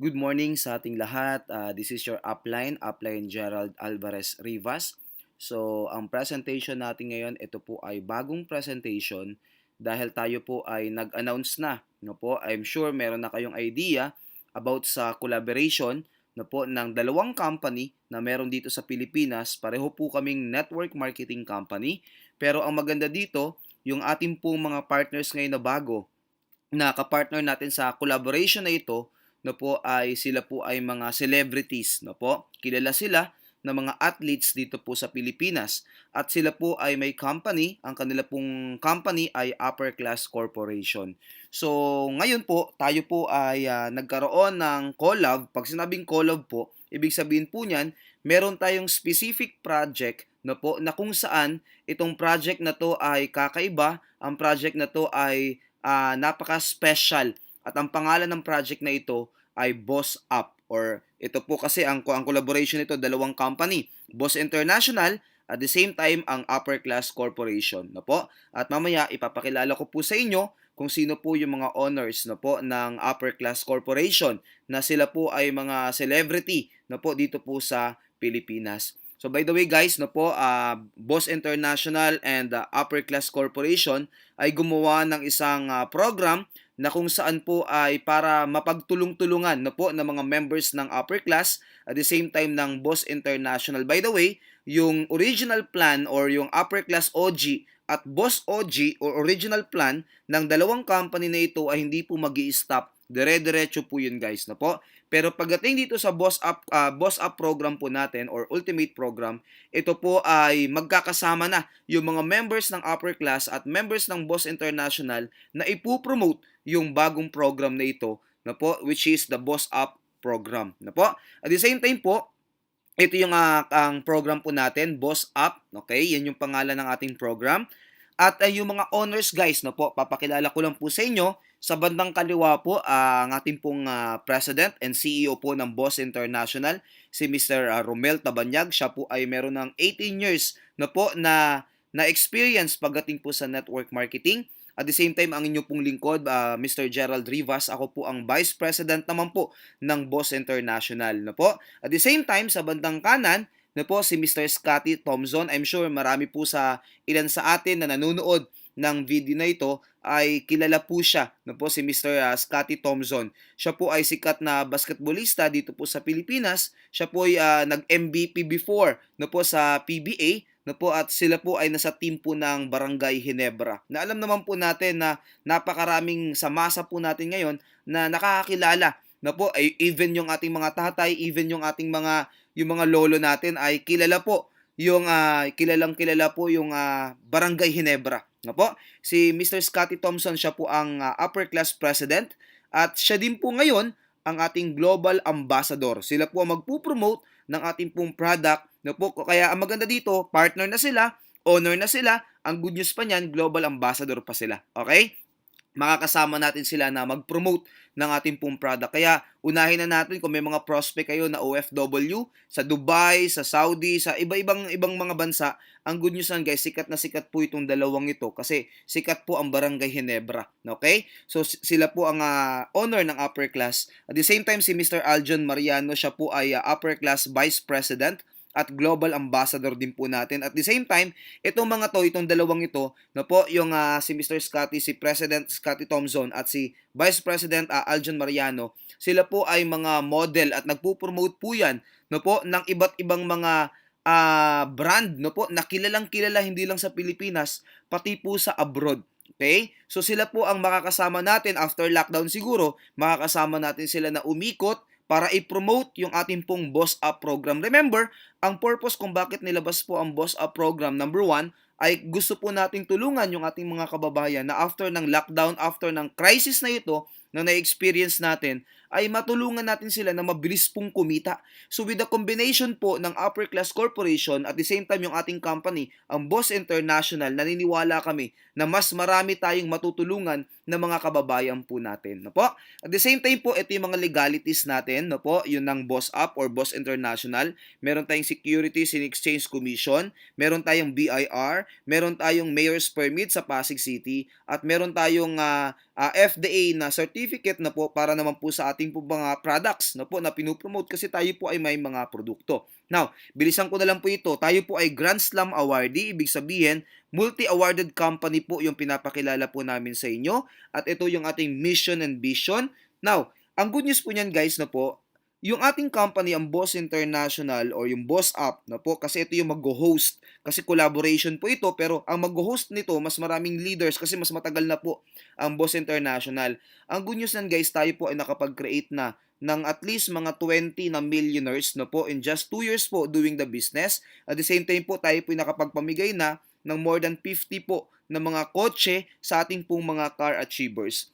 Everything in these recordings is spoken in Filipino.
Good morning sa ating lahat. This is your upline Gerald Alvarez Rivas. So, ang presentation natin ngayon, ito po ay bagong presentation dahil tayo po ay nag-announce na, no po. I'm sure meron na kayong idea about sa collaboration no po ng dalawang company na meron dito sa Pilipinas. Pareho po kaming network marketing company. Pero ang maganda dito, yung ating pong mga partners ngayon na bago na kapartner natin sa collaboration na ito no po ay sila po ay mga celebrities no po. Kilala sila ng mga athletes dito po sa Pilipinas at sila po ay may company, ang kanila pong company ay Upper Class Corporation. So, ngayon po tayo po ay nagkaroon ng collab. Pag sinabing collab po, ibig sabihin po niyan, meron tayong specific project no po na kung saan itong project na to ay kakaiba, ang project na to ay napaka-special at ang pangalan ng project na ito ay Boss Up or ito po kasi ang collaboration nito dalawang company, Boss International at the same time ang Upper Class Corporation na po. At mamaya ipapakilala ko po sa inyo kung sino po yung mga owners na po ng Upper Class Corporation na sila po ay mga celebrity na po dito po sa Pilipinas. So by the way guys, no po, Boss International and Upper Class Corporation ay gumawa ng isang program na kung saan po ay para mapagtulong-tulungan no po ng mga members ng upper class at the same time ng Boss International. By the way, yung original plan or yung upper class OG at Boss OG or original plan ng dalawang company na ito ay hindi po magi-stop. Dire-diretso po yun guys na po. Pero pagdating dito sa Boss Up program po natin or Ultimate program, ito po ay magkakasama na yung mga members ng upper class at members ng Boss International na ipo-promote yung bagong program na ito na po which is the Boss Up program na po. At the same time po, ito yung ang program po natin, Boss Up, okay? Yan yung pangalan ng ating program. At yung mga owners guys, no po, papakilala ko lang po sa inyo. Sa bandang kaliwa po, ang ating pong President and CEO po ng Boss International, si Mr. Romel Tabanyag. Siya po ay meron ng 18 years na po na experience pagdating po sa network marketing. At the same time, ang inyo pong lingkod, Mr. Gerald Rivas, ako po ang Vice President naman po ng Boss International. No po? At the same time, sa bandang kanan, na po si Mr. Scotty Thompson. I'm sure marami po sa ilan sa atin na nanonood ng video na ito ay kilala po siya na po si Mr. Scotty Thompson. Siya po ay sikat na basketballista dito po sa Pilipinas. Siya po ay nag-MVP before na po sa PBA na po at sila po ay nasa team po ng Barangay Ginebra. Na alam naman po natin na napakaraming sa masa po natin ngayon na nakakakilala na po ay even yung ating mga tatay, even yung mga lolo natin ay kilala po yung kilalang kilala po yung Barangay Ginebra. Na po, si Mr. Scotty Thompson siya po ang upper class president at siya din po ngayon ang ating global ambassador. Sila po ang magpo-promote ng ating pong product. Na po, kaya ang maganda dito, partner na sila, owner na sila, ang good news pa niyan, global ambassador pa sila. Okay? Makakasama natin sila na mag-promote ng ating pong product. Kaya unahin na natin kung may mga prospect kayo na OFW sa Dubai, sa Saudi, sa ibang mga bansa. Ang good news lang guys, sikat na sikat po itong dalawang ito kasi sikat po ang Barangay Ginebra. Okay? So sila po ang owner ng upper class. At the same time si Mr. Aljon Mariano, siya po ay upper class vice president at global ambassador din po natin. At the same time, itong mga to, itong dalawang ito, na po yung si Mr. Scotty, si President Scotty Thompson at si Vice President Aljon Mariano, sila po ay mga model at nagpo-promote po yan no po ng iba't ibang mga brand no po na kilalang kilala hindi lang sa Pilipinas pati po sa abroad. Okay? So sila po ang makakasama natin after lockdown siguro, makakasama natin sila na umikot para i-promote yung ating pong Boss Up program. Remember, ang purpose kung bakit nilabas po ang Boss Up program, number one, ay gusto po nating tulungan yung ating mga kababayan na after ng lockdown, after ng crisis na ito, na na-experience natin, ay matulungan natin sila na mabilis pong kumita. So with the combination po ng Upper Class Corporation at the same time yung ating company, ang Boss International, naniniwala kami na mas marami tayong matutulungan na mga kababayan po natin. No po? At the same time po, ito yung mga legalities natin, no po, yun ng Boss Up or Boss International. Meron tayong Securities and Exchange Commission, meron tayong BIR, meron tayong Mayor's Permit sa Pasig City, at meron tayong FDA na certificate na po para naman po sa ating po mga products na po na pinopromote kasi tayo po ay may mga produkto. Now, bilisan ko na lang po ito. Tayo po ay Grand Slam awardee, ibig sabihin, multi-awarded company po yung pinapakilala po namin sa inyo at ito yung ating mission and vision. Now, ang good news po niyan guys na po, yung ating company, ang Boss International or yung Boss Up na po, kasi ito yung mag-host. Kasi collaboration po ito, pero ang mag-host nito, mas maraming leaders kasi mas matagal na po ang Boss International. Ang good news nan guys, tayo po ay nakapag-create na ng at least mga 20 na millionaires na po in just 2 years po doing the business. At the same time po, tayo po ay nakapagpamigay na ng more than 50 po na mga kotse sa ating pong mga car achievers.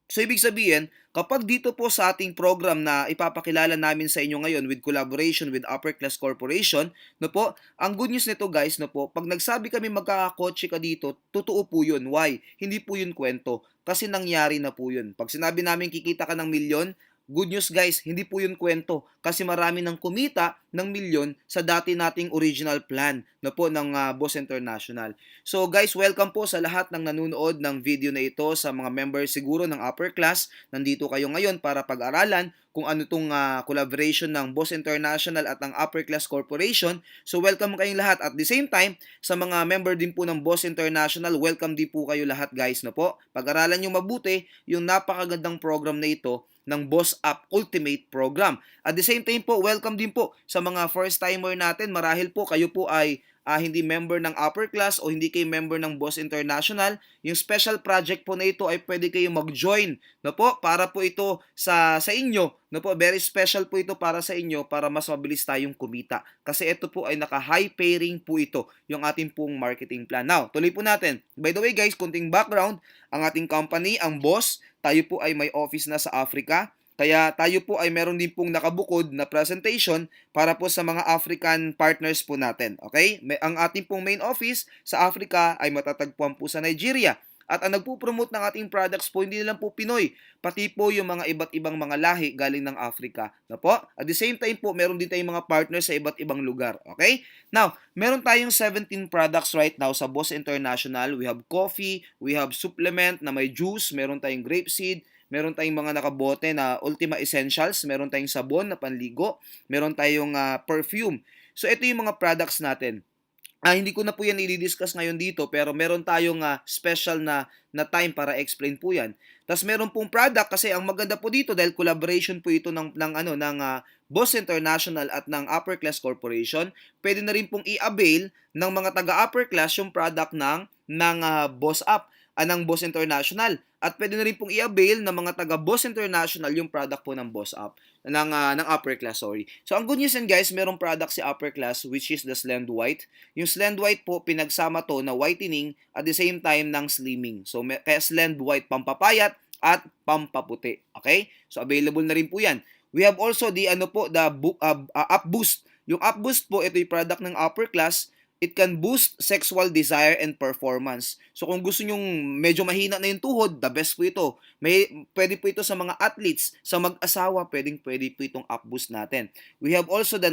So, ibig sabihin, kapag dito po sa ating program na ipapakilala namin sa inyo ngayon with collaboration with Upper Class Corporation, no po, ang good news nito guys, no po, pag nagsabi kami magkakakotse ka dito, totoo po yun. Why? Hindi po yun kwento. Kasi nangyari na po yun. Pag sinabi namin kikita ka ng milyon, good news guys, hindi po yun kwento kasi marami nang kumita ng milyon sa dati nating original plan na po ng Boss International. So guys, welcome po sa lahat ng nanonood ng video na ito, sa mga members siguro ng upper class. Nandito kayo ngayon para pag-aralan kung ano itong collaboration ng Boss International at ng Upper Class Corporation. So welcome kayong lahat. At the same time, sa mga member din po ng Boss International, welcome din po kayo lahat guys na po. Pag-aralan nyo mabuti yung napakagandang program na ito ng Boss Up Ultimate Program. At the same time po, welcome din po sa mga first timer natin. Marahil po kayo po ay hindi member ng upper class o hindi kayo member ng Boss International. Yung special project po na ito ay pwede kayo mag-join na po para po ito sa inyo. Na po, very special po ito para sa inyo para mas mabilis tayong kumita. Kasi ito po ay naka-high pairing po ito, yung ating pong marketing plan. Now, tuloy po natin. By the way guys, kunting background, ang ating company, ang Boss, tayo po ay may office na sa Africa. Kaya tayo po ay meron din pong nakabukod na presentation para po sa mga African partners po natin. Okay? Ang ating pong main office sa Africa ay matatagpuan po sa Nigeria. At ang nagpo-promote ng ating products po, hindi lang po Pinoy, pati po yung mga iba't ibang mga lahi galing ng Africa. Na po? At the same time po, meron din tayong mga partners sa iba't ibang lugar. Okay? Now, meron tayong 17 products right now sa Boss International. We have coffee, we have supplement na may juice, meron tayong grapeseed, meron tayong mga nakabote na Ultima Essentials, meron tayong sabon na panligo, meron tayong perfume. So ito yung mga products natin. Hindi ko na po yan i-discuss ngayon dito pero meron tayong special na time para explain po yan. Tapos meron pong product kasi ang maganda po dito dahil collaboration po ito ng Boss International at ng Upper Class Corporation. Pwede na rin pong i-avail ng mga taga Upper Class yung product ng Boss Up, ng Boss International. At pwede na rin pong i-avail ng mga taga Boss International yung product po ng Boss Up, ng Upper Class, sorry. So ang good news yan guys, merong product si Upper Class which is the Slend White. Yung Slend White po, pinagsama to na whitening at the same time ng slimming. So kaya Slend White pampapayat at pampaputi. Okay? So available na rin po yan. We have also the Up Boost. Yung Up Boost po, ito yung product ng Upper Class. It can boost sexual desire and performance. So kung gusto nyong medyo mahina na yung tuhod, the best po ito. Pwede po ito sa mga athletes, sa mag-asawa, pwede po itong up boost natin. We have also the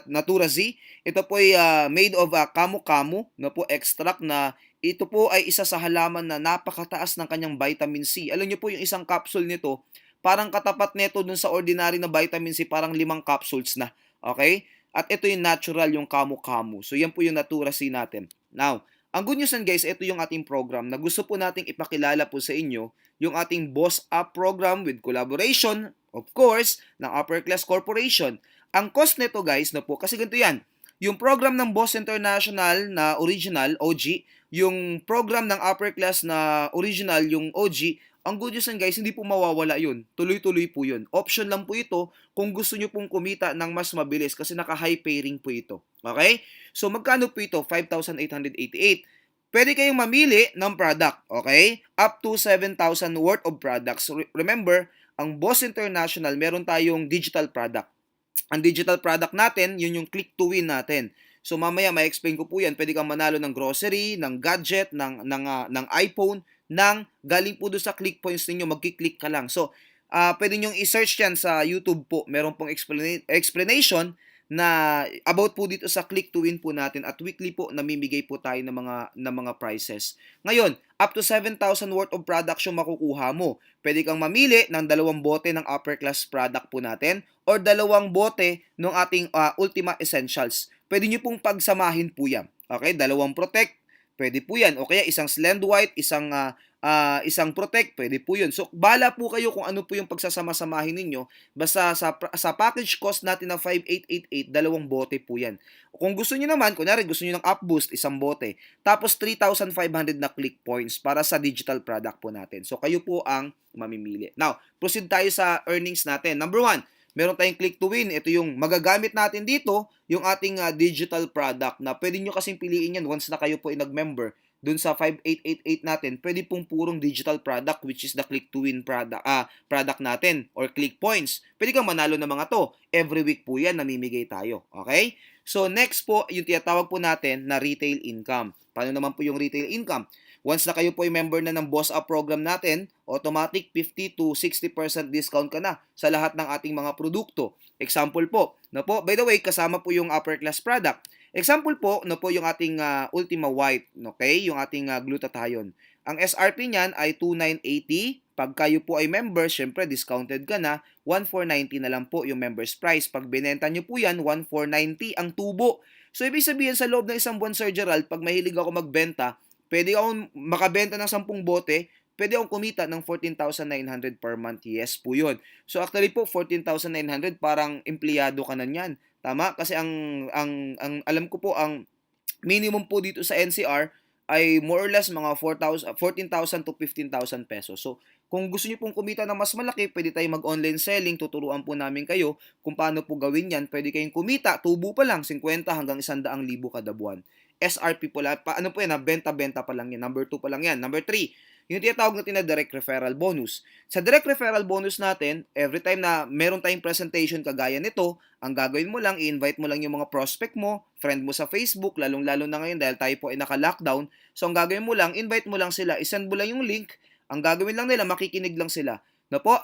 Natura Z. Ito po ay made of camu-camu na po extract na ito po ay isa sa halaman na napakataas ng kanyang vitamin C. Alam niyo po yung isang capsule nito, parang katapat nito dun sa ordinary na vitamin C, parang 5 capsules na. Okay? At ito yung natural, yung camu-camu. So, yan po yung Natura C natin. Now, ang good news yan guys, ito yung ating program na gusto po nating ipakilala po sa inyo, yung ating Boss Up program with collaboration, of course, ng Upper Class Corporation. Ang cost nito guys, na po, kasi ganito yan, yung program ng Boss International na original, OG, yung program ng Upper Class na original, yung OG, ang good news guys, hindi po mawawala yun. Tuloy-tuloy po yun. Option lang po ito kung gusto nyo pong kumita ng mas mabilis kasi naka-high pairing po ito. Okay? So, magkano po ito? 5,888. Pwede kayong mamili ng product. Okay? Up to 7,000 worth of products. Remember, ang Boss International, meron tayong digital product. Ang digital product natin, yun yung click to win natin. So, mamaya ma-explain ko po yan. Pwede kang manalo ng grocery, ng gadget, ng iPhone, galing po doon sa click points ninyo, magkiklik ka lang. So, pwede nyong i-search yan sa YouTube po. Meron pong explanation na about po dito sa click to win po natin at weekly po namimigay po tayo ng mga prizes. Ngayon, up to 7,000 worth of products yung makukuha mo. Pwede kang mamili ng 2 bote ng upper class product po natin or 2 bote ng ating Ultima Essentials. Pwede nyo pong pagsamahin po yan. Okay, 2 Protect, pwede po yan. O kaya isang Slend White, isang Protect, pwede po yun. So, bala po kayo kung ano po yung pagsasama-samahin ninyo. Basta sa package cost natin na 5,888, 2 bote po yan. Kung gusto niyo naman, kunyari gusto niyo ng Up Boost, 1 bote. Tapos 3,500 na click points para sa digital product po natin. So, kayo po ang mamimili. Now, proceed tayo sa earnings natin. Number 1, meron tayong click to win. Ito yung magagamit natin dito, yung ating digital product na pwede nyo kasing piliin yan once na kayo po ay nag-member dun sa 5,888 natin. Pwede pong purong digital product which is the click to win product natin or click points. Pwede kang manalo ng mga to. Every week po yan, namimigay tayo. Okay? So next po, yung tinatawag po natin na retail income. Paano naman po yung retail income? Once na kayo po ay member na ng Boss Up program natin, automatic 50 to 60% discount ka na sa lahat ng ating mga produkto. Example po, by the way, kasama po yung upper class product. Example po, yung ating Ultima White, okay? Yung ating glutathione. Ang SRP niyan ay 2,980. Pag kayo po ay member, syempre discounted ka na, 1,490 na lang po yung member's price. Pag binenta nyo po yan, 1,490 ang tubo. So, ibig sabihin sa loob ng isang buwan, Sir Gerald, pag mahilig ako magbenta, pwede akong makabenta ng 10 bote, pwede akong kumita ng 14,900 per month. Yes po yun. So actually po, 14,900 parang empleyado ka na niyan. Tama? Kasi ang alam ko po, ang minimum po dito sa NCR ay more or less mga 14,000 to 15,000 pesos. So, kung gusto niyo pong kumita ng mas malaki, pwede tayong mag-online selling. Tuturuan po namin kayo kung paano po gawin yan. Pwede kayong kumita, tubo pa lang, 50 hanggang 100,000 kada buwan. SRP po lang. Ano po yan? Benta-benta pa lang yan. Number 2 pa lang yan. Number 3, yung tinatawag natin na direct referral bonus. Sa direct referral bonus natin, every time na meron tayong presentation kagaya nito, ang gagawin mo lang, i-invite mo lang yung mga prospect mo, friend mo sa Facebook, lalong-lalo na ngayon dahil tayo po ay naka-lockdown. So, ang gagawin mo lang, invite mo lang sila, isend mo lang yung link, ang gagawin lang nila, makikinig lang sila. Na po,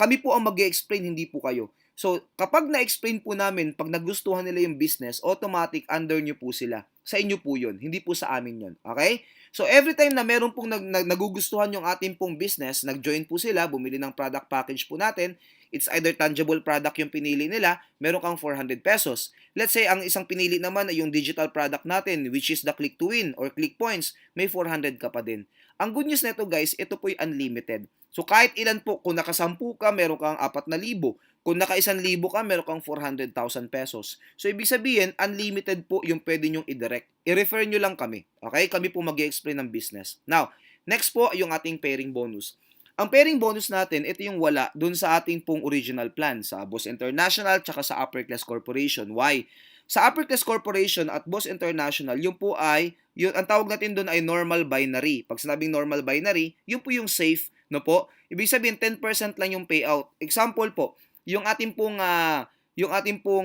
kami po ang mag-explain, hindi po kayo. So, kapag na-explain po namin, pag nagustuhan nila yung business, automatic under nyo po sila. Sa inyo po yun, hindi po sa amin yun. Okay? So, every time na meron pong nagugustuhan yung ating pong business, nag-join po sila, bumili ng product package po natin, it's either tangible product yung pinili nila, meron kang 400 pesos. Let's say, ang isang pinili naman ay yung digital product natin, which is the click to win or click points, may 400 ka pa din. Ang good news nito guys, ito po yung unlimited. So, kahit ilan po, kung nakasampu ka, meron kang 4,000. Kung naka-1,000 ka, meron kang 400,000 pesos. So, ibig sabihin, unlimited po yung pwede nyong i-direct. I-refer nyo lang kami. Okay? Kami po mag-i-explain ng business. Now, next po, yung ating pairing bonus. Ang pairing bonus natin, ito yung wala dun sa ating pong original plan sa Boss International tsaka sa Upper Class Corporation. Why? Sa Upper Class Corporation at Boss International, yung po ay, ang tawag natin doon ay normal binary. Pag sinabing normal binary, yun po yung safe, no po? Ibig sabihin, 10% lang yung payout. Example po, yung ating pong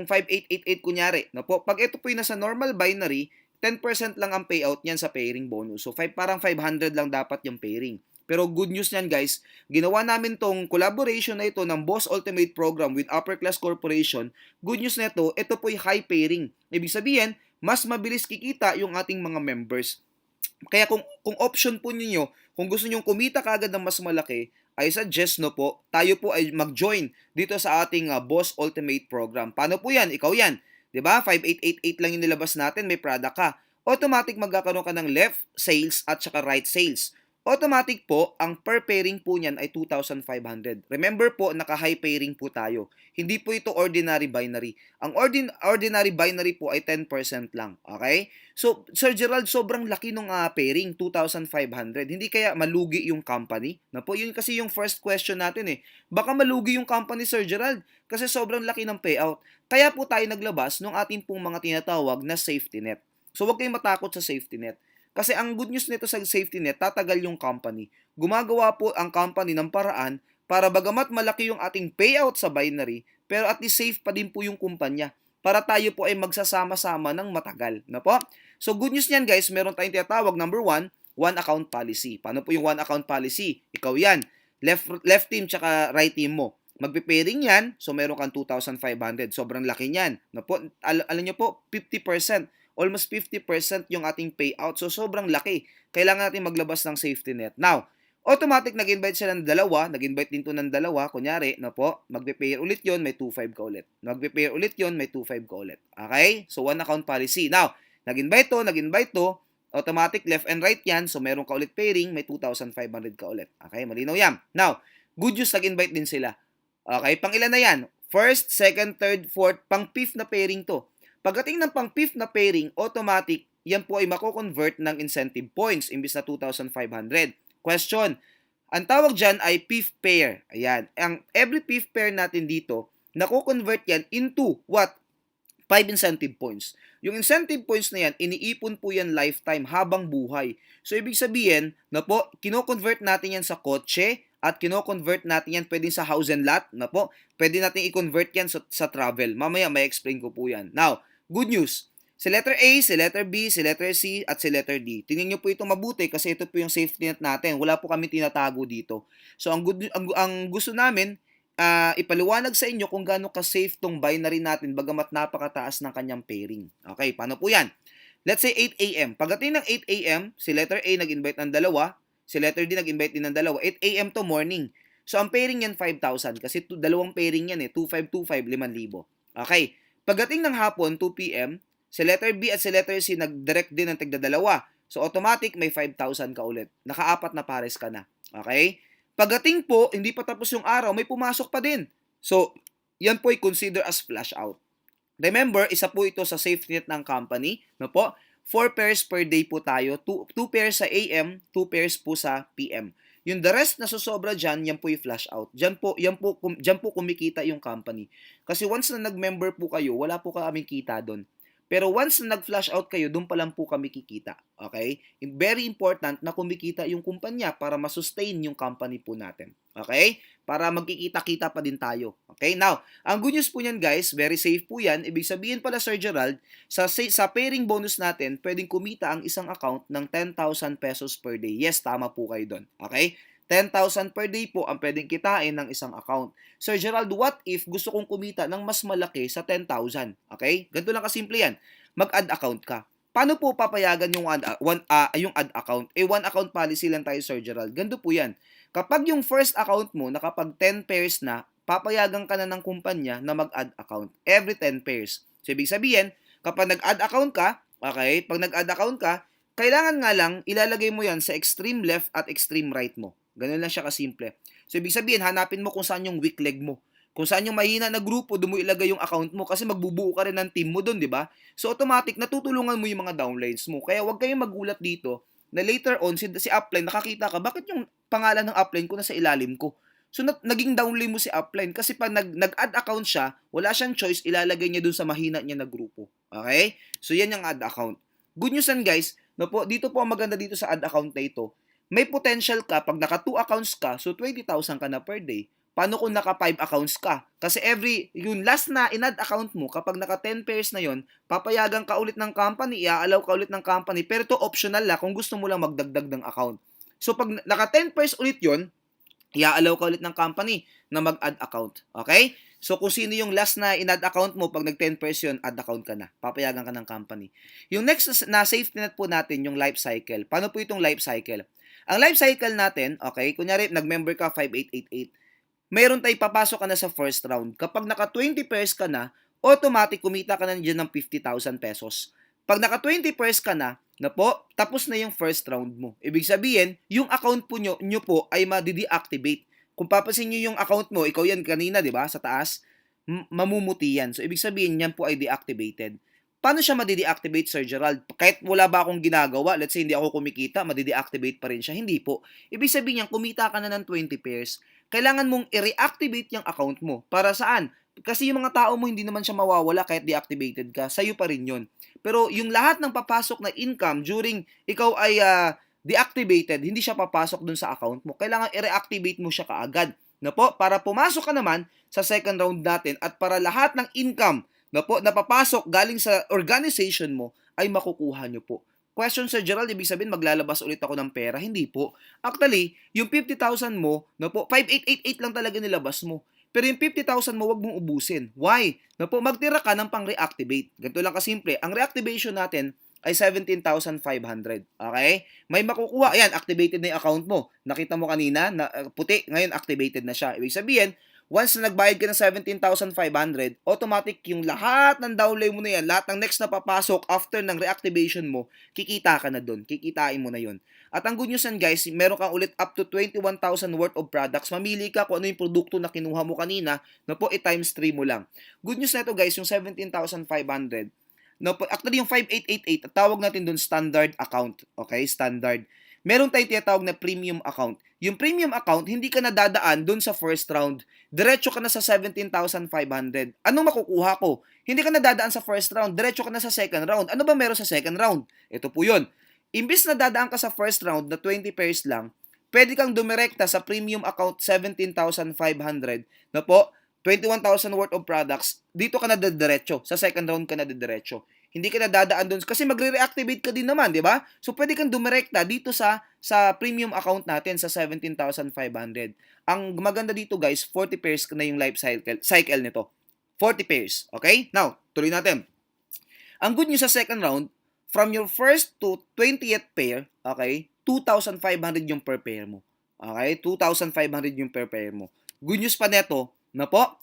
5888 kunyari, no po. Pag ito po yung nasa normal binary, 10% lang ang payout niyan sa pairing bonus. So parang 500 lang dapat yung pairing. Pero good news niyan guys, ginawa namin tong collaboration na ito ng Boss Ultimate Program with Upper Class Corporation. Good news nito, ito po yung high pairing. Ibig sabihin, mas mabilis kikita yung ating mga members. Kaya kung option po niyo, kung gusto niyo kumita kaagad ng mas malaki, I suggest po, tayo po ay mag-join dito sa ating Boss Ultimate Program. Paano po yan? Ikaw yan. 'Di ba? 5888 lang yung nilabas natin, may product ka. Automatic magkakaroon ka ng left sales at saka right sales. Automatic po, ang per pairing po niyan ay 2,500. Remember po, naka-high pairing po tayo. Hindi po ito ordinary binary. Ang ordinary binary po ay 10% lang. Okay? So, Sir Gerald, sobrang laki ng pairing, 2,500. Hindi kaya malugi yung company? Na po, yun kasi yung first question natin eh. Baka malugi yung company, Sir Gerald, kasi sobrang laki ng payout. Kaya po tayo naglabas ng ating pong mga tinatawag na safety net. So, huwag kayong matakot sa safety net. Kasi ang good news nito sa safety net, tatagal yung company. Gumagawa po ang company ng paraan para bagamat malaki yung ating payout sa binary, pero at least safe pa din po yung kumpanya para tayo po ay magsasama-sama ng matagal. Na po? So good news niyan guys, meron tayong tinatawag number 1, one account policy. Paano po yung one account policy? Ikaw yan. Left team tsaka right team mo. magpe-pairing yan, so meron kang 2,500. Sobrang laki niyan. No po, alam niyo po, 50%, almost 50% yung ating payout. So sobrang laki. Kailangan natin maglabas ng safety net. Now, automatic nag-invite sila ng dalawa, nag-invite din to ng dalawa, kunyari, no po, magpe-pair ulit yon, may 2,500 ka ulit. Magpe-pair ulit yon, may 2,500 ka ulit. Okay? So one account policy. Now, nag-invite to, automatic left and right yan, so meron ka ulit pairing, may 2,500 ka ulit. Okay? Malinaw yan. Now, good news, nag-invite din sila. Okay, pang ilan na yan? First, second, third, fourth, pang fifth na pairing to. Pagdating ng pang fifth na pairing, automatic, yan po ay mako-convert ng incentive points imbis na 2,500. Question, ang tawag dyan ay fifth pair. Ayan, every fifth pair natin dito, nako-convert yan into what? 5 incentive points. Yung incentive points na yan, iniipon po yan lifetime habang buhay. So, ibig sabihin, na po, kino-convert natin yan sa kotse, at kino-convert natin yan pwedeng sa house and lot, na po, pwede natin i-convert yan sa travel. Mamaya may explain ko po yan. Now, good news. Si letter A, si letter B, si letter C, at si letter D. Tingnan nyo po ito mabuti kasi ito po yung safety net natin. Wala po kami tinatago dito. So, ang gusto namin, ipaliwanag sa inyo kung gaano ka-safe tong binary natin bagamat napakataas ng kanyang pairing. Okay, paano po yan? Let's say 8 a.m. Pagdating ng 8 a.m., si letter A nag-invite ng dalawa, si letter D nag-invite din ng dalawa. 8 a.m. to morning. So, ang pairing yan 5,000 kasi dalawang pairing yan 2,525, 5,000. Okay. Pagdating ng hapon, 2 p.m., si letter B at si letter C nag-direct din ng tigda-dalawa. So, automatic may 5,000 ka ulit. Nakaapat na pares ka na. Okay. Pagdating po, hindi pa tapos yung araw, may pumasok pa din. So, yan po ay consider as flash out. Remember, isa po ito sa safety net ng company. No po? 4 pairs per day po tayo. 2 pairs sa AM, 2 pairs po sa PM. Yung the rest na susobra dyan, yan po yung flash out. Dyan po kumikita yung company. Kasi once na nag-member po kayo, wala po kaming kita doon. Pero once na nag-flash out kayo, doon pa lang po kami kikita. Okay? Very important na kumikita yung kumpanya para masustain yung company po natin. Okay? Para magkikita-kita pa din tayo. Okay? Now, ang good news po niyan guys, very safe po yan. Ibig sabihin pala Sir Gerald, sa pairing bonus natin, pwedeng kumita ang isang account ng 10,000 pesos per day. Yes, tama po kayo doon. Okay? 10,000 per day po ang pwedeng kitain ng isang account. Sir Gerald, what if gusto kong kumita ng mas malaki sa 10,000? Okay? Ganito lang kasimple yan. Mag-add account ka. Paano po papayagan yung yung add account? One account policy lang tayo, Sir Gerald. Ganito po yan. Kapag yung first account mo, nakapag 10 pairs na, papayagan ka na ng kumpanya na mag-add account. Every 10 pairs. So, ibig sabihin, kapag nag-add account ka, okay, pag nag-add account ka, kailangan nga lang ilalagay mo yan sa extreme left at extreme right mo. Ganun lang siya kasimple. So, ibig sabihin, hanapin mo kung saan yung weak leg mo. Kung saan yung mahina na grupo, doon mo ilagay yung account mo kasi magbubuo ka rin ng team mo doon, di ba? So, automatic, natutulungan mo yung mga downlines mo. Kaya huwag kayong magulat dito na later on, si upline, nakakita ka, bakit yung pangalan ng upline ko nasa ilalim ko? So, naging downline mo si upline kasi pag nag-add account siya, wala siyang choice, ilalagay niya doon sa mahina niya na grupo. Okay? So, yan yung add account. Good news yan, guys. No po, dito po ang maganda dito sa add account na ito. May potential ka, pag naka 2 accounts ka, so 20,000 ka na per day. Paano kung naka 5 accounts ka? Kasi yung last na in-add account mo, kapag naka 10 pairs na yon, papayagan ka ulit ng company, i-allow ka ulit ng company, pero to optional lang kung gusto mo lang magdagdag ng account. So pag naka 10 pairs ulit yon, i-allow ka ulit ng company na mag-add account. Okay? So kung sino yung last na in-add account mo, pag nag 10 pairs yun, add account ka na. Papayagan ka ng company. Yung next na safety net po natin, yung life cycle. Paano po itong life cycle? Ang life cycle natin, okay, kunyari nag-member ka 5888, mayroon tayo papasok ka na sa first round. Kapag naka 20 pairs ka na, automatic kumita ka na dyan ng 50,000 pesos. Pag naka 20 pairs ka na po, tapos na yung first round mo. Ibig sabihin, yung account po nyo po ay madi-deactivate. Kung papasin nyo yung account mo, ikaw yan kanina, di ba, sa taas, mamumuti yan. So, ibig sabihin, yan po ay deactivated. Paano siya madi-deactivate, Sir Gerald? Kahit wala ba akong ginagawa, let's say hindi ako kumikita, madi-deactivate pa rin siya. Hindi po. Ibig sabihin niyan, kumita ka na ng 20 pairs, kailangan mong i-reactivate yung account mo. Para saan? Kasi yung mga tao mo, hindi naman siya mawawala kahit deactivated ka. Sa'yo pa rin yun. Pero yung lahat ng papasok na income during ikaw ay deactivated, hindi siya papasok dun sa account mo. Kailangan i-reactivate mo siya kaagad. Na po, para pumasok ka naman sa second round natin at para lahat ng income na papasok galing sa organization mo ay makukuha nyo po. Question, Sir Gerald, ibig sabihin maglalabas ulit ako ng pera? Hindi po. Actually, yung 50,000 mo, 5888 lang talaga nilabas mo. Pero yung 50,000 mo, wag mong ubusin. Why? Na po, magtira ka ng pang-reactivate. Ganito lang kasimple. Ang reactivation natin ay 17,500. Okay? May makukuha. Ayan, activated na yung account mo. Nakita mo kanina, na, puti. Ngayon, activated na siya. Ibig sabihin, once na nagbayad ka ng 17,500, automatic yung lahat ng download mo na yan, lahat ng next na papasok after ng reactivation mo, kikita ka na doon. Kikitain mo na yon. At ang good news yan guys, meron kang ulit up to 21,000 worth of products. Mamili ka kung ano yung produkto na kinuha mo kanina, na po i-times 3 mo lang. Good news na ito guys, yung 17,500, no, actually yung 5888, tawag natin doon standard account. Okay, standard. Meron tayong tinatawag na premium account. Yung premium account, hindi ka na dadaan doon sa first round. Diretso ka na sa 17,500. Anong makukuha ko? Hindi ka na dadaan sa first round. Diretso ka na sa second round. Ano ba meron sa second round? Ito po yun. Imbis na dadaan ka sa first round na 20 pairs lang, pwede kang dumirekta sa premium account 17,500 na po, 21,000 worth of products, dito ka na diretso. Sa second round ka na diretso. Hindi ka na dadaan doon kasi magre-reactivate ka din naman, di ba? So pwede kang dumirekta dito sa premium account natin sa 17,500. Ang maganda dito guys, 40 pairs na yung life cycle nito. 40 pairs, okay? Now, tuloy natin. Ang good news sa second round, from your first to 20th pair, okay, 2,500 yung per pair mo. Okay, 2,500 yung per pair mo. Good news pa neto, na po,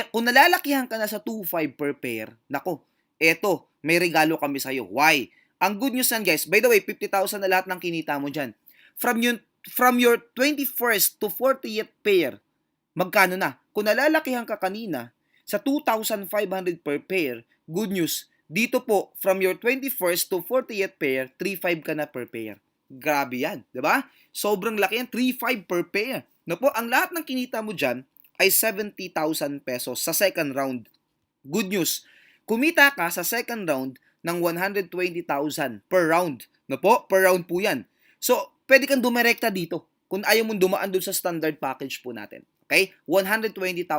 kung nalalakihan ka na sa 2,500 per pair, nako, eto, may regalo kami sa'yo. Why? Ang good news yan guys, by the way, 50,000 na lahat ng kinita mo dyan. From your 21st to 40th pair, magkano na? Kung nalalakihan ka kanina, sa 2,500 per pair, good news, dito po, from your 21st to 40th pair, 3,500 ka na per pair. Grabe yan, di ba? Sobrang laki yan, 3,500 per pair. No po, ang lahat ng kinita mo dyan ay 70,000 pesos sa second round. Good news, kumita ka sa second round ng 120,000 per round. No po, per round po yan. So, pwede kang dumirekta dito kung ayaw mong dumaan dun sa standard package po natin. Okay? 120,000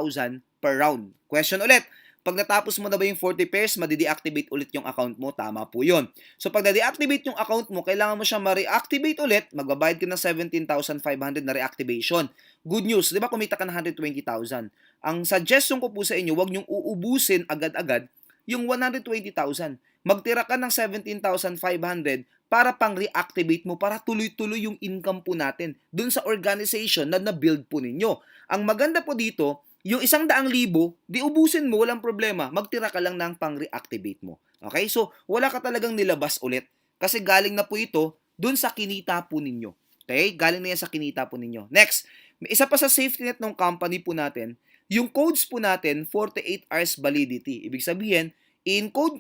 per round. Question ulit, pag natapos mo na ba yung 40 pairs, madi-deactivate ulit yung account mo. Tama po yun. So, pag na-deactivate yung account mo, kailangan mo siya ma-reactivate ulit. Magbabayad ka ng 17,500 na reactivation. Good news, di ba kumita ka ng 120,000? Ang suggestion ko po sa inyo, huwag niyong uubusin agad-agad yung 120,000. Magtira ka ng 17,500 para pang-reactivate mo, para tuloy-tuloy yung income po natin dun sa organization na na-build po ninyo. Ang maganda po dito, yung 100,000, di ubusin mo, walang problema. Magtira ka lang ng pang-reactivate mo. Okay? So, wala ka talagang nilabas ulit. Kasi galing na po ito dun sa kinita po ninyo. Okay? Galing na yan sa kinita po ninyo. Next, isa pa sa safety net ng company po natin, yung codes po natin, 48 hours validity. Ibig sabihin,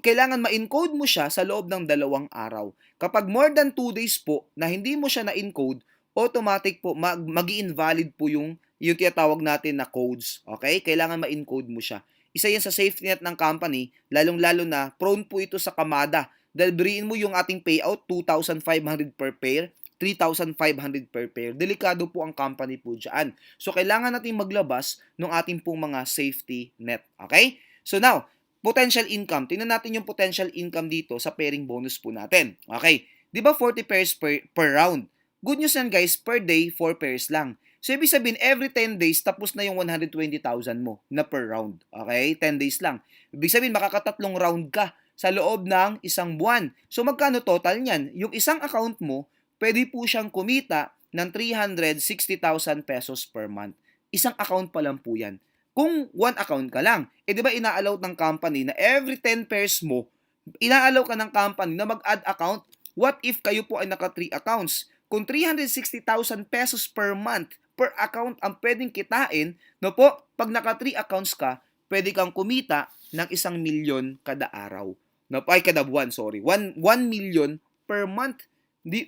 kailangan ma-encode mo siya sa loob ng 2 araw. Kapag more than 2 days po na hindi mo siya na-encode, automatic po mag-i-invalid po yung tinatawag natin na codes. Okay? Kailangan ma-encode mo siya. Isa yan sa safety net ng company, lalong-lalo na prone po ito sa kamada. Dahil biriin mo yung ating payout, 2,500 per pair, 3,500 per pair. Delikado po ang company po dyan. So, kailangan natin maglabas ng ating pong mga safety net. Okay? So, now, potential income. Tingnan natin yung potential income dito sa pairing bonus po natin. Okay? Di ba 40 pairs per round? Good news yan guys, per day, 4 pairs lang. So, ibig sabihin, every 10 days, tapos na yung 120,000 mo na per round. Okay? 10 days lang. Ibig sabihin, makakatatlong round ka sa loob ng isang buwan. So, magkano total niyan? Yung isang account mo, pwede po siyang kumita ng 360,000 pesos per month. Isang account pa lang po yan. Kung one account ka lang, di ba ina-allow ng company na every 10 pairs mo, ina-allow ka ng company na mag-add account? What if kayo po ay naka 3 accounts? Kung 360,000 pesos per month per account ang pwedeng kitain, no po, pag naka 3 accounts ka, pwede kang kumita ng 1,000,000 kada araw. No, ay kada buwan, sorry. 1 million per month.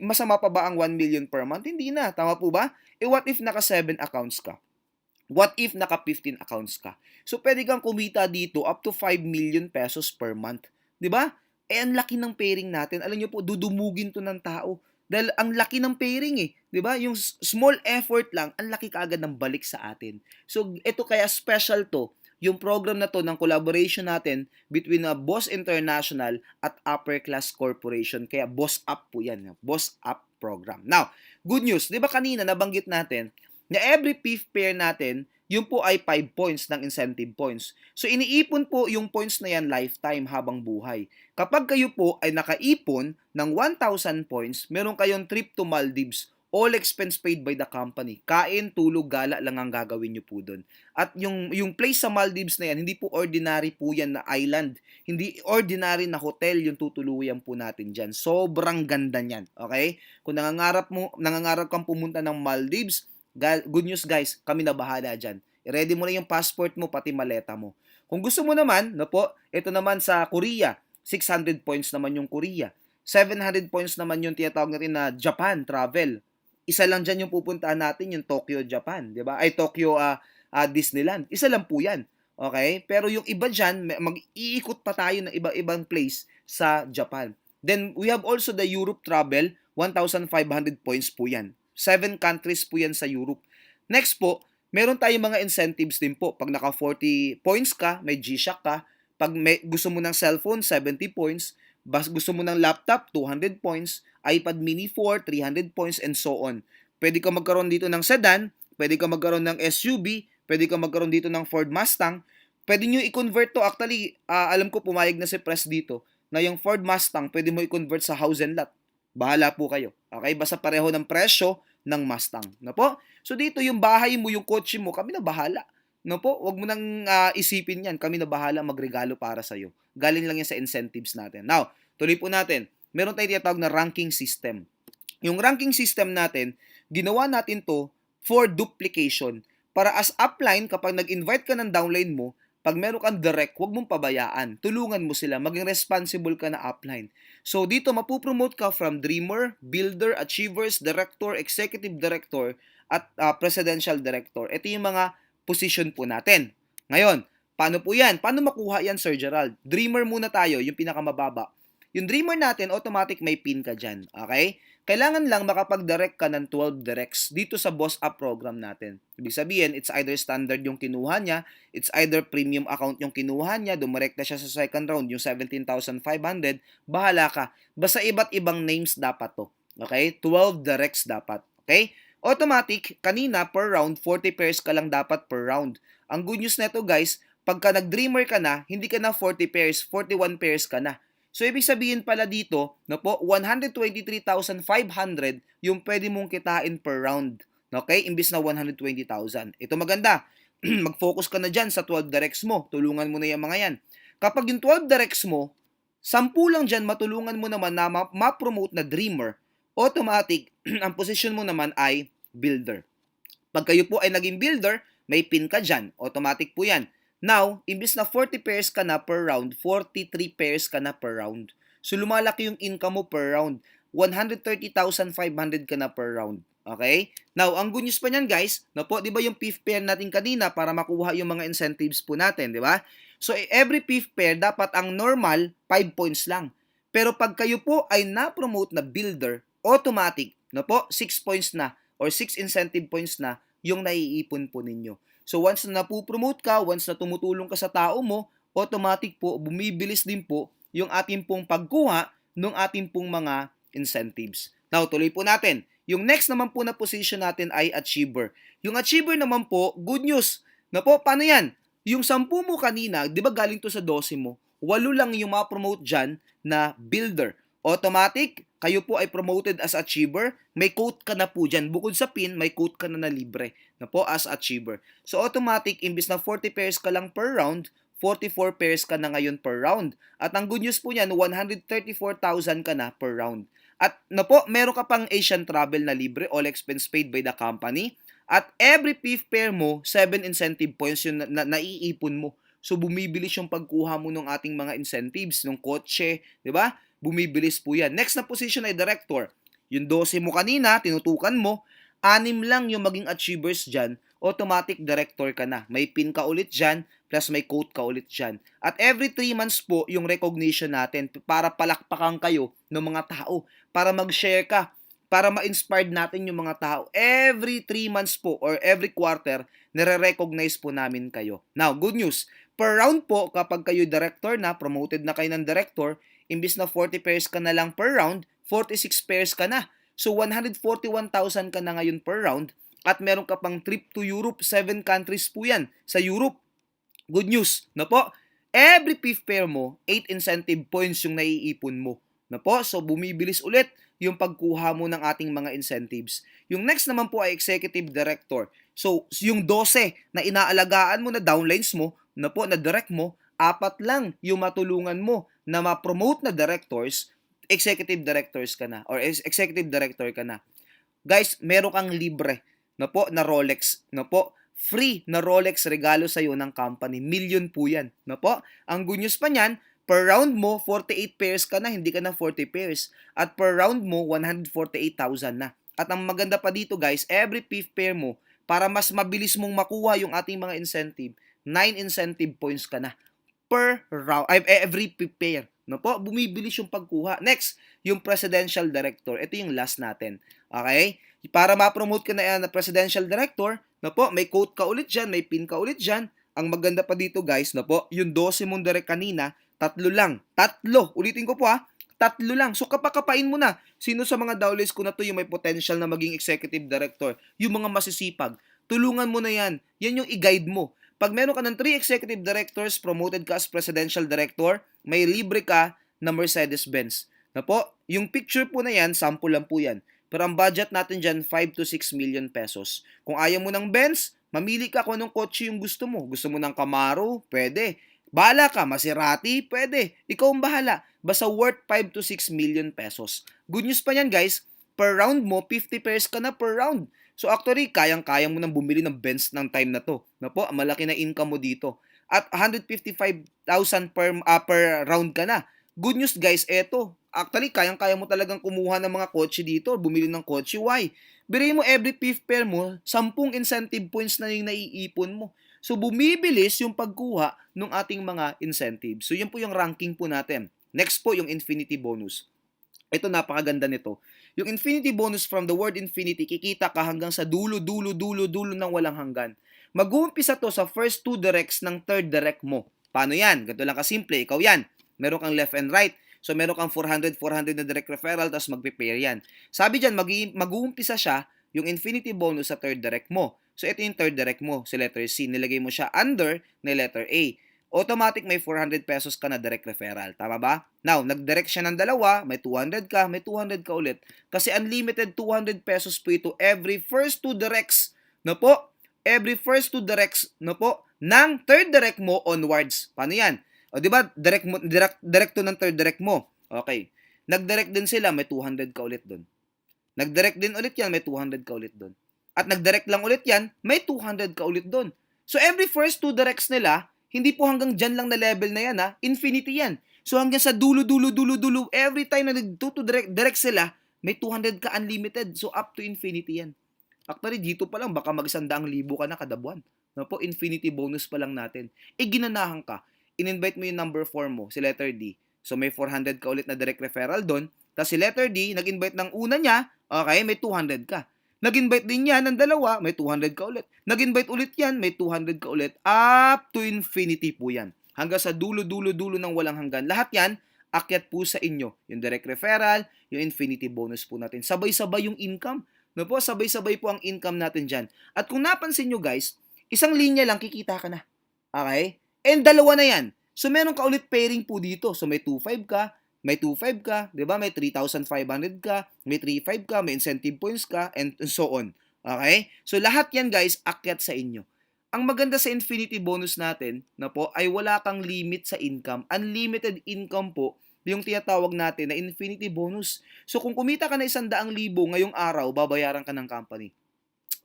Masama pa ba ang 1 million per month? Hindi na. Tama po ba? What if naka 7 accounts ka? What if naka 15 accounts ka? So, pwede kang kumita dito up to 5 million pesos per month. 'Di ba? Ang laki ng pairing natin. Alam niyo po, dudumugin to ng tao. Dahil ang laki ng pairing eh. 'Di ba? Yung small effort lang, ang laki kaagad ng balik sa atin. So, ito kaya special to. Yung program na to ng collaboration natin between Boss International at Upper Class Corporation. Kaya Boss Up po yan. Boss Up program. Now, good news. 'Di ba kanina nabanggit natin na every fifth pair natin, yun po ay 5 points ng incentive points. So iniipon po yung points na yan lifetime habang buhay. Kapag kayo po ay nakaipon ng 1,000 points, meron kayong trip to Maldives, all expense paid by the company. Kain, tulog, gala lang ang gagawin nyo po doon. At yung place sa Maldives na yan, hindi po ordinary po yan na island. Hindi ordinary na hotel yung tutuluyan po natin dyan. Sobrang ganda niyan. Okay? Kung nangangarap kang pumunta ng Maldives, good news guys, kami na bahala dyan. I-ready mo na yung passport mo, pati maleta mo. Kung gusto mo naman, ito naman sa Korea, 600 points naman yung Korea. 700 points naman yung tinatawag natin na Japan travel. Isa lang dyan yung pupuntahan natin, yung Tokyo, Japan. Diba? Ay, Tokyo Disneyland. Isa lang po yan. Okay? Pero yung iba dyan, mag-iikot pa tayo ng iba-ibang place sa Japan. Then, we have also the Europe travel, 1,500 points po yan. 7 countries po yan sa Europe. Next po, meron tayong mga incentives din po. Pag naka 40 points ka, may G-Shock ka. Pag gusto mo ng cellphone, 70 points. Gusto mo ng laptop, 200 points. iPad mini 4, 300 points, and so on. Pwede ka magkaroon dito ng sedan, pwede ka magkaroon ng SUV, pwede ka magkaroon dito ng Ford Mustang. Pwede nyo i-convert to. Actually, alam ko pumayag na si Press dito na yung Ford Mustang, pwede mo i-convert sa house and lot. Bahala po kayo. Okay? Basta pareho ng presyo ng Mustang. No po? So dito yung bahay mo, yung kotse mo, kami na bahala. No po? Huwag mo nang isipin yan. Kami na bahala magregalo para sa iyo. Galing lang yan sa incentives natin. Now, tuloy po natin. Meron tayong tinatawag na ranking system. Yung ranking system natin, ginawa natin to for duplication. Para as upline, kapag nag-invite ka ng downline mo, pag meron kang direct, huwag mong pabayaan. Tulungan mo sila. Maging responsible ka na upline. So, dito mapupromote ka from Dreamer, Builder, Achievers, Director, Executive Director, at Presidential Director. Ito yung mga position po natin. Ngayon, paano po yan? Paano makuha yan, Sir Gerald? Dreamer muna tayo, yung pinakamababa. Yung Dreamer natin, automatic may pin ka dyan. Okay? Kailangan lang makapag-direct ka ng 12 directs dito sa Boss Up program natin. Ibig sabihin, it's either standard yung kinuha niya, it's either premium account yung kinuha niya, dumirect na siya sa second round, yung 17,500, bahala ka. Basta iba't ibang names dapat to. Okay? 12 directs dapat. Okay? Automatic, kanina per round, 40 pairs ka lang dapat per round. Ang good news nito guys, pagka nag-dreamer ka na, hindi ka na 40 pairs, 41 pairs ka na. So, ibig sabihin pala dito, 123,500 yung pwede mong kitain per round. Okay? Imbis na 120,000. Ito maganda. Mag-focus ka na dyan sa 12 directs mo. Tulungan mo na yung mga yan. Kapag yung 12 directs mo, 10 lang dyan, matulungan mo naman na ma-promote na dreamer, automatic, ang position mo naman ay builder. Pag kayo po ay naging builder, may pin ka dyan. Automatic po yan. Now, imbis na 40 pairs ka na per round, 43 pairs ka na per round. So, lumalaki yung income mo per round. 130,500 ka na per round. Okay? Now, ang good news pa niyan guys, di ba yung fifth pair natin kanina para makuha yung mga incentives po natin, di ba? So, every fifth pair, dapat ang normal, 5 points lang. Pero pag kayo po ay na-promote na builder, automatic, 6 points na or 6 incentive points na yung naiipon po ninyo. So once na napupromote ka, once na tumutulong ka sa tao mo, automatic po, bumibilis din po yung ating pong pagkuha ng ating pong mga incentives. Now, tuloy po natin. Yung next naman po na position natin ay achiever. Yung achiever naman po, good news. Paano yan? Yung 10 mo kanina, di ba galing to sa 12 mo, 8 lang yung ma-promote dyan na builder. Automatic, kayo po ay promoted as achiever, may quote ka na po dyan. Bukod sa pin, may quote ka na libre as achiever. So automatic, imbis na 40 pairs ka lang per round, 44 pairs ka na ngayon per round. At ang good news po niyan, 134,000 ka na per round. At meron ka pang Asian travel na libre, all expense paid by the company. At every fifth pair mo, 7 incentive points yung naiipon mo. So bumibilis yung pagkuha mo ng ating mga incentives, ng kotse, di ba? Bumibilis po yan. Next na position ay director. Yung 12 mo kanina, tinutukan mo, 6 lang yung maging achievers dyan, automatic director ka na. May pin ka ulit dyan, plus may quote ka ulit dyan. At every 3 months po yung recognition natin para palakpakan kayo ng mga tao, para mag-share ka, para ma-inspired natin yung mga tao. Every 3 months po or every quarter, nire-recognize po namin kayo. Now, good news. Per round po, kapag kayo director na, promoted na kayo ng director, imbis na 40 pairs ka na lang per round, 46 pairs ka na. So, 141,000 ka na ngayon per round. at meron ka pang trip to Europe, 7 countries po yan sa Europe. Good news, na po. Every fifth pair mo, 8 incentive points yung naiipon mo. Na po, so bumibilis ulit yung pagkuha mo ng ating mga incentives. Yung next naman po ay executive director. So, yung 12 na inaalagaan mo na downlines mo, na po, na direct mo, 4 lang yung matulungan mo na ma-promote na directors, executive directors ka na or executive director ka na. Guys, meron kang libre na po na Rolex, na po, free na Rolex regalo sa iyo ng company. Million po yan. Na po? Ang good news pa niyan, per round mo, 48 pairs ka na, hindi ka na 40 pairs. At per round mo, 148,000 na. At ang maganda pa dito guys, every fifth pair mo, para mas mabilis mong makuha yung ating mga incentive, 9 incentive points ka na per round, every fifth pair. No po, bumibilis yung pagkuha. Next, yung presidential director. Ito yung last natin. Okay? Para ma-promote ka na presidential director, na po, may quote ka ulit dyan, may pin ka ulit dyan. Ang maganda pa dito guys, na po, yung 12 mong direct kanina, 3 lang. 3. Ulitin ko po 3 lang. So kapakapain mo na. Sino sa mga downlines ko na to yung may potential na maging executive director? Yung mga masisipag. Tulungan mo na yan. Yan yung i-guide mo. Pag meron ka ng 3 executive directors, promoted ka as presidential director, may libre ka na Mercedes-Benz. Na po, yung picture po na yan, sample lang po yan. Pero ang budget natin dyan, 5 to 6 million pesos. Kung ayaw mo ng Benz, mamili ka kung anong kotse yung gusto mo. Gusto mo ng Camaro? Pwede. Bahala ka, Maserati? Pwede. Ikaw ang bahala. Basta worth 5 to 6 million pesos. Good news pa yan guys, per round mo, 50 pairs ka na per round. So actually, kayang-kaya mo nang bumili ng Benz ng time na to. Na po, malaki na income mo dito. At 155,000 per round ka na. Good news guys, eto. Actually, kayang-kaya mo talagang kumuha ng mga kotse dito, bumili ng kotse. Why? Birayin mo every fifth pair mo, 10 incentive points na yung naiipon mo. So bumibilis yung pagkuha ng ating mga incentives. So yun po yung ranking po natin. Next po yung infinity bonus. Ito napakaganda nito. Yung infinity bonus, from the word infinity, kikita ka hanggang sa dulo ng walang hanggan. Mag-uumpisa to sa first 2 directs ng third direct mo. Paano yan? Ganito lang kasimple. Ikaw yan. Meron kang left and right. So meron kang 400 na direct referral, tapos magpe-pair yan. Sabi dyan, mag-uumpisa siya yung infinity bonus sa third direct mo. So ito yung third direct mo, si letter C. Nilagay mo siya under na letter A. Automatic may 400 pesos ka na direct referral. Tama ba? Now, nag-direct siya ng dalawa, may 200 ka, may 200 ka ulit. Kasi unlimited 200 pesos po ito every first 2 directs. No po? Every first 2 directs, no po? Ng third direct mo onwards. Paano yan? O di ba? Direct to ng third direct mo. Okay. Nag-direct din sila, may 200 ka ulit doon. Nag-direct din ulit yan, may 200 ka ulit doon. At nag-direct lang ulit yan, may 200 ka ulit doon. So every first 2 directs nila, hindi po hanggang dyan lang na level na yan infinity yan. So hanggang sa dulo, every time na nag-direct sila, may 200 ka unlimited. So up to infinity yan. Actually, dito pa lang, baka mag-100,000 ka na kada buwan. No po, infinity bonus pa lang natin. Ginanahan ka. In-invite mo yung number 4 mo, si letter D. So may 400 ka ulit na direct referral doon. Tapos si letter D, nag-invite ng una niya, okay, may 200 ka. Nag-invite din yan ng dalawa, may 200 ka ulit. Nag-invite ulit yan, may 200 ka ulit. Up to infinity po yan. Hanggang sa dulo ng walang hanggan. Lahat yan, akyat po sa inyo. Yung direct referral, yung infinity bonus po natin. Sabay-sabay yung income. No po, sabay-sabay po ang income natin dyan. At kung napansin nyo guys, isang linya lang kikita ka na. Okay? And dalawa na yan. So meron ka ulit pairing po dito. So may 2.5 ka, may 2.5 ka, 'di ba? May 3,500 ka, may 3.5 ka, may incentive points ka, and so on. Okay? So lahat 'yan, guys, akyat sa inyo. Ang maganda sa infinity bonus natin, na po, ay wala kang limit sa income. Unlimited income po, yung tinatawag natin na infinity bonus. So kung kumita ka na 100,000 ngayong araw, babayaran ka ng company.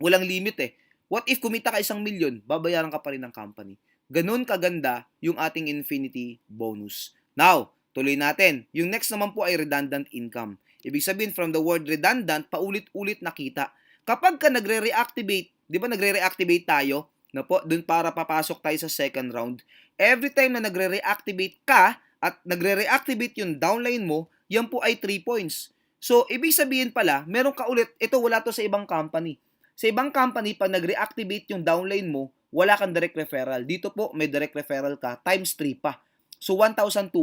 Walang limit eh. What if kumita ka 1,000,000, babayaran ka pa rin ng company. Ganun kaganda yung ating infinity bonus. Now, tuloy natin. Yung next naman po ay redundant income. Ibig sabihin, from the word redundant, paulit-ulit nakita. Kapag ka nagre-reactivate, di ba nagre-reactivate tayo, na po, dun para papasok tayo sa second round, every time na nagre-reactivate ka, at nagre-reactivate yung downline mo, yan po ay 3 points. So, ibig sabihin pala, meron ka ulit, ito wala to sa ibang company. Sa ibang company, pag nag-reactivate yung downline mo, wala kang direct referral. Dito po, may direct referral ka, times 3 pa. So, 1,200.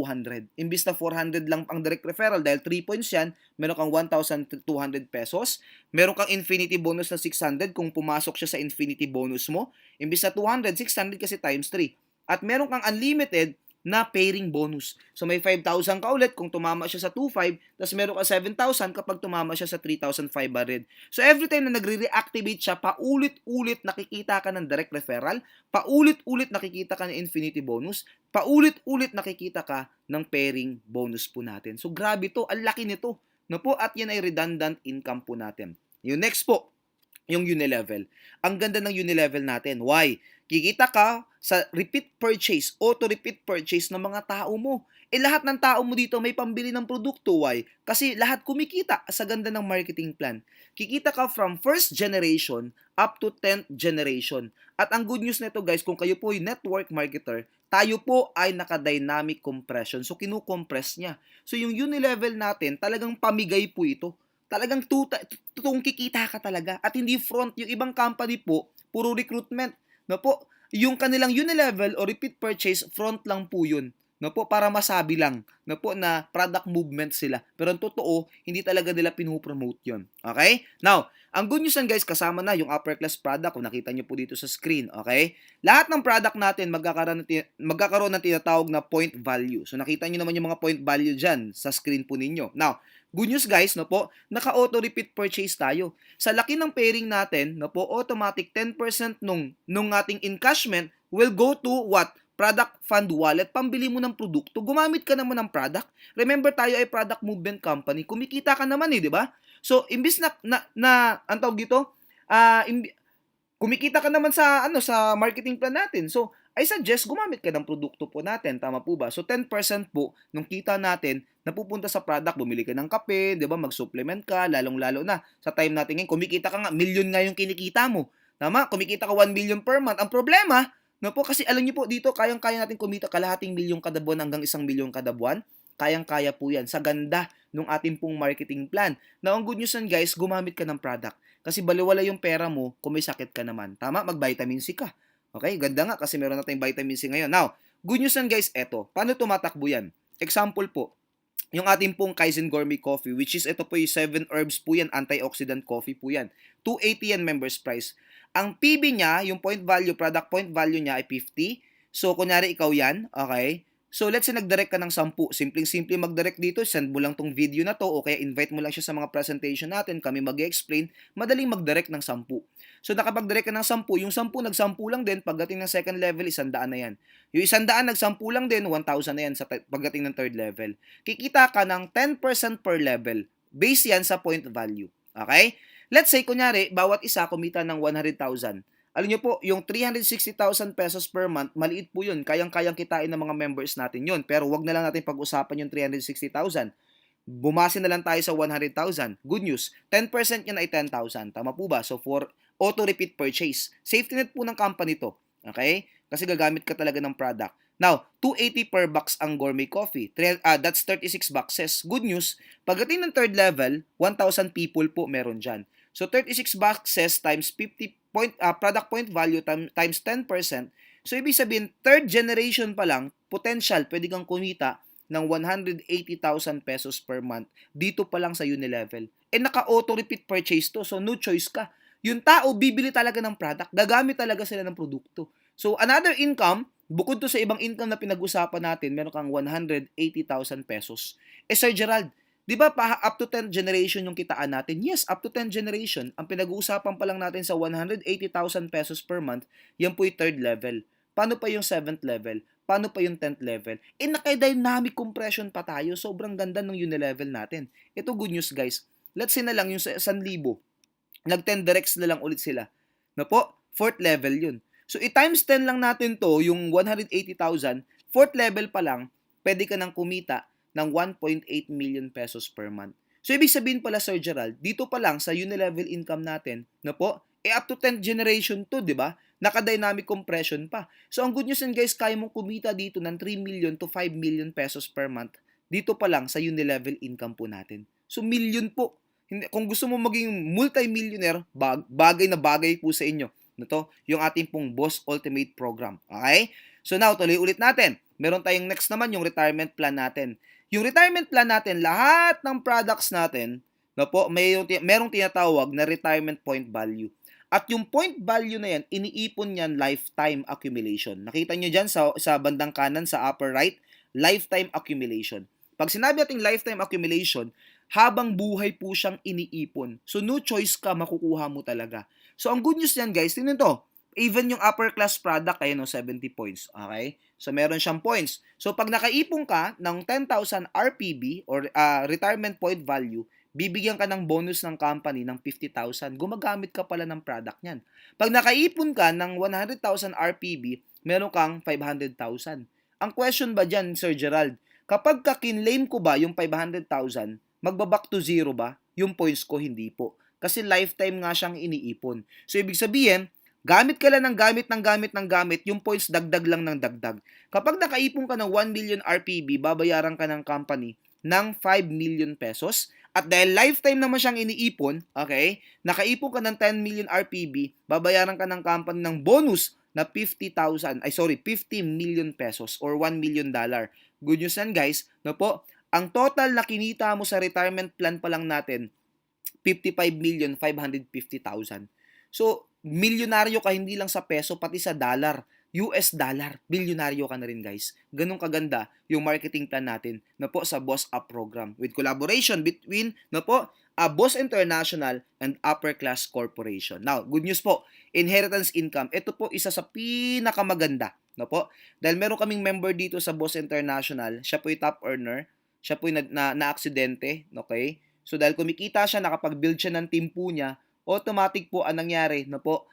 Imbis na 400 lang ang direct referral dahil 3 points yan, meron kang 1,200 pesos. Meron kang infinity bonus na 600 kung pumasok siya sa infinity bonus mo. Imbis na 200, 600 kasi times 3. At meron kang unlimited na pairing bonus. So may 5,000 ka ulit kung tumama siya sa 2,500, tapos meron ka 7,000 kapag tumama siya sa 3,500. So every time na nagre-reactivate siya, paulit-ulit nakikita ka ng direct referral, paulit-ulit nakikita ka ng infinity bonus, paulit-ulit nakikita ka ng pairing bonus po natin. So grabe to, ang laki nito. No po, at yan ay redundant income po natin. Yung next po, yung Unilevel. Ang ganda ng Unilevel natin. Why? Kikita ka sa repeat purchase, auto-repeat purchase ng mga tao mo. Lahat ng tao mo dito may pambili ng produkto. Why? Kasi lahat kumikita sa ganda ng marketing plan. Kikita ka from first generation up to 10th generation. At ang good news nito guys, kung kayo po ay network marketer, tayo po ay naka-dynamic compression. So, kinukompress niya. So, yung Unilevel natin, talagang pamigay po ito. Talagang totoong kikita ka talaga. At hindi front. Yung ibang company po, puro recruitment. No po, yung kanilang Unilevel o repeat purchase, front lang po yun. No po, para masabi lang, no po, na product movement sila. Pero ang totoo, hindi talaga nila pinupromote yun. Okay? Now, ang good news yan guys, kasama na yung upper class product, kung nakita nyo po dito sa screen. Okay? Lahat ng product natin, magkakaroon ng tinatawag na point value. So, nakita nyo naman yung mga point value dyan sa screen po ninyo. Now, good news guys, no po, naka-auto repeat purchase tayo. Sa laki ng pairing natin, no po, automatic 10% nung ating encashment will go to what? Product fund wallet, pambili mo ng produkto, gumamit ka naman ng product. Remember, tayo ay product movement company, kumikita ka naman di ba? So, imbis ang tawag dito, kumikita ka naman sa sa marketing plan natin. So, I suggest gumamit ka ng produkto po natin, tama po ba? So 10% po nung kita natin napupunta sa product, bumili ka ng kape, 'di ba? Mag-supplement ka, lalong-lalo na sa time natin ngayon, kumikita ka nga, million nga yung kinikita mo. Tama? Kumikita ka 1 million per month. Ang problema, no po, kasi alam niyo po dito, kayang-kaya natin kumita kalahating milyon kada buwan hanggang 1 milyon kada buwan. Kayang-kaya po yan sa ganda ng ating pong marketing plan. Now, ang good news yan guys, gumamit ka ng product. Kasi baliwala yung pera mo kung may sakit ka naman. Tama? Mag-vitamin C ka. Okay? Ganda nga kasi meron na tayong vitamin C ngayon. Now, good news yan guys, eto. Paano tumatakbo yan? Example po, yung ating pong Kaizen Gourmet Coffee, which is ito po yung 7 herbs po yan, antioxidant coffee po yan. 280 yan members price. Ang PB niya, yung point value, product point value niya ay 50. So, kunyari ikaw yan, okay? So, let's say nag-direct ka ng 10. Simpleng-simple mag-direct dito. Send mo lang tong video na to o kaya invite mo lang siya sa mga presentation natin. Kami mag-explain. Madaling mag-direct ng 10. So, nakapag-direct ka ng 10. Yung 10, nag-10 lang din. Pagdating ng second level, 100 na yan. Yung 100, nag-10 lang din. 1,000 na yan sa pagdating ng third level. Kikita ka ng 10% per level. Base yan sa point value. Okay? Let's say, kunyari, bawat isa kumita ng 100,000. Alam niyo po, yung 360,000 pesos per month, maliit po yun. Kayang-kayang kitain ng mga members natin yun. Pero wag na lang natin pag-usapan yung 360,000. Bumase na lang tayo sa 100,000. Good news, 10% yan ay 10,000. Tama po ba? So for auto-repeat purchase, safety net po ng company to. Okay? Kasi gagamit ka talaga ng product. Now, 280 per box ang gourmet coffee. That's 36 boxes. Good news, pagdating ng third level, 1,000 people po meron dyan. So 36 boxes times 50 product point value times 10%. So ibig sabihin, third generation pa lang, potential, pwede kang kumita ng 180,000 pesos per month dito pa lang sa Unilevel. Naka-auto repeat purchase to, so no choice ka. Yung tao, bibili talaga ng product, gagamit talaga sila ng produkto. So another income, bukod to sa ibang income na pinag-usapan natin, meron kang 180,000 pesos. Sir Gerald, di ba up to 10th generation yung kitaan natin? Yes, up to 10th generation. Ang pinag-uusapan pa lang natin sa 180,000 pesos per month, yan po yung third level. Paano pa yung 7th level? Paano pa yung 10th level? Naka-dynamic compression pa tayo. Sobrang ganda ng Unilevel natin. Ito good news guys. Let's say na lang yung 1,000. Nag-10 directs na lang ulit sila. Na po, 4th level yun. So, i-times 10 lang natin to, yung 180,000, 4th level pa lang, pwede ka nang kumita ng 1.8 million pesos per month. So, ibig sabihin pala, Sir Gerald, dito pa lang sa Unilevel income natin, na po, up to 10th generation to, di ba? Naka-dynamic compression pa. So, ang good news yan, guys, kaya mong kumita dito ng 3 million to 5 million pesos per month. Dito pa lang sa Unilevel income po natin. So, million po. Kung gusto mo maging multi-millionaire, bagay na bagay po sa inyo. Ito, yung ating pong Boss Ultimate Program. Okay? So, now, tuloy ulit natin. meron tayong next naman yung retirement plan natin. Yung retirement plan natin, lahat ng products natin, no po, merong tinatawag na retirement point value. At yung point value na yan, iniipon yan lifetime accumulation. Nakita nyo dyan sa bandang kanan, sa upper right, lifetime accumulation. Pag sinabi natin lifetime accumulation, habang buhay po siyang iniipon. So, no choice ka, makukuha mo talaga. So, ang good news yan, guys, tingnan to. Even yung upper class product, ayun, 70 points. Okay? So, meron siyang points. So, pag nakaipon ka ng 10,000 RPB or retirement point value, bibigyan ka ng bonus ng company ng 50,000. Gumagamit ka pala ng product niyan. Pag nakaipon ka ng 100,000 RPB, meron kang 500,000. Ang question ba dyan, Sir Gerald, kapag ka-kinlaim ko ba yung 500,000, magbaback to zero ba? Yung points ko, hindi po. Kasi lifetime nga siyang iniipon. So, ibig sabihin, gamit ka lang ng gamit, yung points dagdag lang ng dagdag. Kapag nakaipon ka ng 1 million RPB, babayaran ka ng company ng 5 million pesos. At dahil lifetime naman siyang iniipon, okay, nakaipon ka ng 10 million RPB, babayaran ka ng company ng bonus na 50 million pesos or $1 million. Good news yan, guys. No po, ang total na kinita mo sa retirement plan pa lang natin, 55,550,000. So, milyonaryo ka hindi lang sa peso, pati sa dollar. US dollar, bilyonaryo ka na rin, guys. Ganun kaganda yung marketing plan natin na po sa Boss Up program with collaboration between Boss International and Upper Class Corporation. Now, good news po, inheritance income. Ito po isa sa pinakamaganda, no po? Dahil meron kaming member dito sa Boss International, siya po yung top earner, siya po yung na-aksidente, okay? So, dahil kumikita siya, nakapag-build siya ng team po niya, automatic po ang nangyari, no po,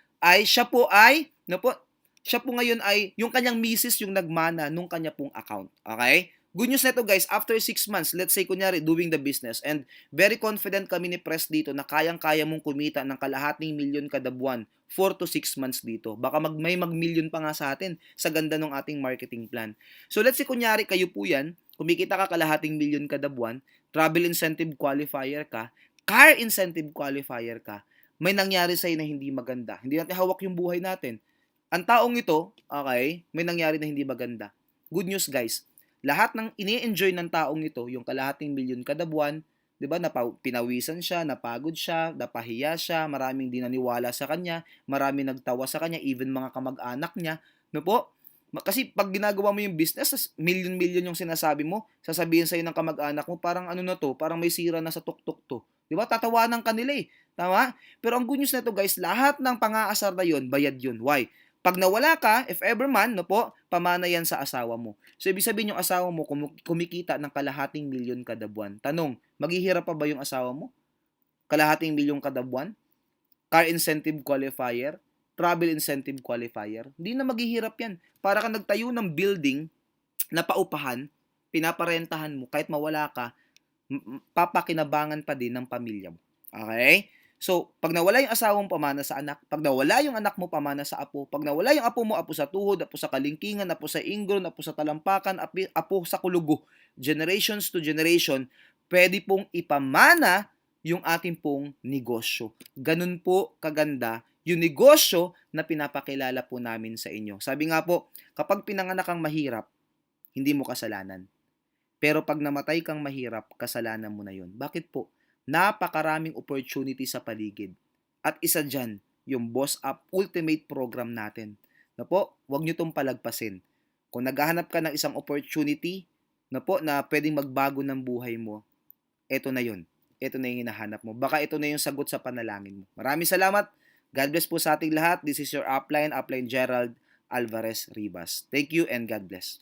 siya po ngayon ay, yung kanyang misis yung nagmana nung kanya pong account. Okay? Good news na ito, guys, after 6 months, let's say kunyari, doing the business, and very confident kami ni Press dito na kayang-kaya mong kumita ng kalahating milyon kada buwan, 4 to 6 months dito. Baka may mag-million pa nga sa atin sa ganda ng ating marketing plan. So let's say kunyari, kayo po yan, kumikita ka kalahating milyon kada buwan, travel incentive qualifier ka, car incentive qualifier ka, may nangyari sa'yo na hindi maganda. Hindi natin hawak yung buhay natin. Ang taong ito, okay, may nangyari na hindi maganda. Good news, guys. Lahat ng ini-enjoy ng taong ito, yung kalahating milyon kada buwan, 'di ba? Pinawisan siya, napagod siya, napahiya siya, maraming di naniwala sa kanya, maraming nagtawa sa kanya, even mga kamag-anak niya, no po? Kasi pag ginagawa mo yung business, million-million yung sinasabi mo, sasabihin sa'yo ng kamag-anak mo, parang ano na to, parang may sira na sa tuktok to. 'Di ba? Tatawanan ka nila eh. Tama? Pero ang good news na to, guys, lahat ng pang-aasar na yun, bayad yun. Why? Pag nawala ka, if ever man, no po, pamana yan sa asawa mo. So, ibig sabihin yung asawa mo kumikita ng kalahating milyon kada buwan. Tanong, maghihirap pa ba yung asawa mo? Kalahating milyon kada buwan? Car incentive qualifier? Travel incentive qualifier? Hindi na maghihirap yan. Para ka nagtayo ng building na paupahan, pinaparentahan mo, kahit mawala ka, papakinabangan pa din ng pamilya mo. Okay? So, pag nawala yung asawa mo, pamana sa anak. Pag nawala yung anak mo, pamana sa apo. Pag nawala yung apo mo, apo sa tuhod, apo sa kalingkingan, apo sa ingron, apo sa talampakan, apo sa kulugo. Generations to generation, pwede pong ipamana yung ating pong negosyo. Ganun po kaganda yung negosyo na pinapakilala po namin sa inyo. Sabi nga po, kapag pinanganak kang mahirap, hindi mo kasalanan. Pero pag namatay kang mahirap, kasalanan mo na yun. Bakit po? Napakaraming opportunity sa paligid. At isa dyan, yung Boss Up Ultimate Program natin. Na po, huwag nyo itong palagpasin. Kung naghahanap ka ng isang opportunity na pwedeng magbago ng buhay mo, eto na yun. Eto na yung hinahanap mo. Baka ito na yung sagot sa panalangin mo. Maraming salamat. God bless po sa ating lahat. This is your upline Gerald Alvarez Rivas. Thank you and God bless.